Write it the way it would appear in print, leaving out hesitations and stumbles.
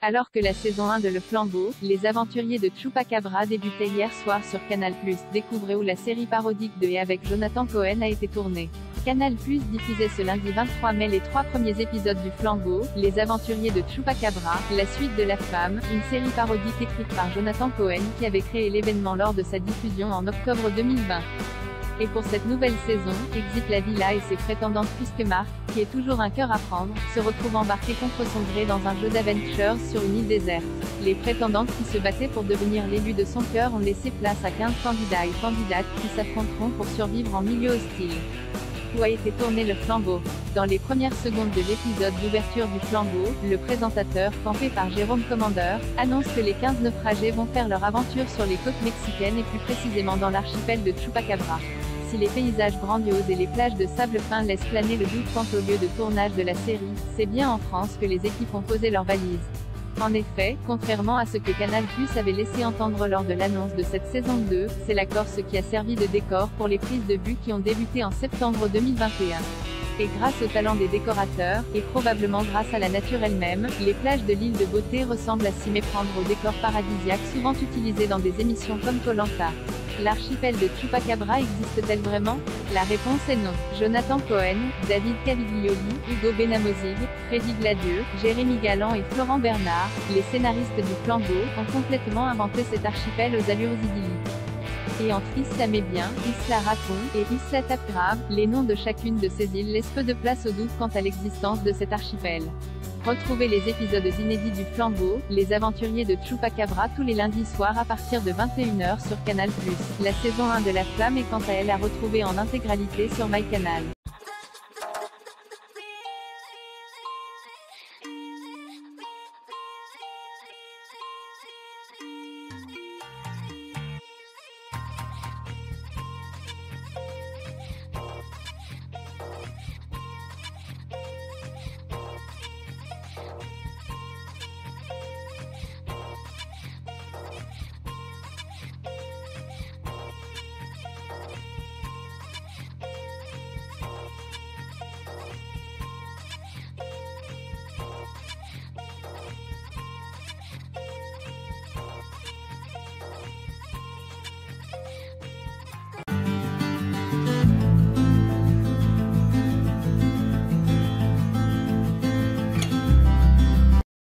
Alors que la saison 1 de Le Flambeau, Les Aventuriers de Chupacabra débutait hier soir sur Canal+, découvrez où la série parodique de Et avec Jonathan Cohen a été tournée. Canal+ diffusait ce lundi 23 mai les 3 premiers épisodes du Flambeau, Les Aventuriers de Chupacabra, la suite de La Femme, une série parodique écrite par Jonathan Cohen qui avait créé l'événement lors de sa diffusion en octobre 2020. Et pour cette nouvelle saison, Exit la villa et ses prétendantes puisque Marc, qui est toujours un cœur à prendre, se retrouve embarqué contre son gré dans un jeu d'aventures sur une île déserte. Les prétendantes qui se battaient pour devenir l'élu de son cœur ont laissé place à 15 candidats et candidates qui s'affronteront pour survivre en milieu hostile. Où a été tourné Le Flambeau? Dans les premières secondes de l'épisode d'ouverture du Flambeau, le présentateur, campé par Jérôme Commandeur, annonce que les 15 naufragés vont faire leur aventure sur les côtes mexicaines et plus précisément dans l'archipel de Chupacabra. Si les paysages grandioses et les plages de sable fin laissent planer le doute quant au lieu de tournage de la série, c'est bien en France que les équipes ont posé leurs valises. En effet, contrairement à ce que Canal+ avait laissé entendre lors de l'annonce de cette saison 2, c'est la Corse qui a servi de décor pour les prises de vue qui ont débuté en septembre 2021. Et grâce au talent des décorateurs, et probablement grâce à la nature elle-même, les plages de l'île de Beauté ressemblent à s'y méprendre aux décors paradisiaques souvent utilisés dans des émissions comme Koh-Lanta. L'archipel de Chupacabra existe-t-elle vraiment? La réponse est non. Jonathan Cohen, David Caviglioli, Hugo Benamozig, Freddy Gladieux, Jérémy Galland et Florent Bernard, les scénaristes du Flambeau, ont complètement inventé cet archipel aux allures idylliques. Et entre Isla Mébien, Isla Raton, et Isla Tapgrave, les noms de chacune de ces îles laissent peu de place au doute quant à l'existence de cet archipel. Retrouvez les épisodes inédits du Flambeau, Les Aventuriers de Chupacabra tous les lundis soirs à partir de 21 h sur Canal+. La saison 1 de La Flamme est quant à elle à retrouver en intégralité sur MyCanal.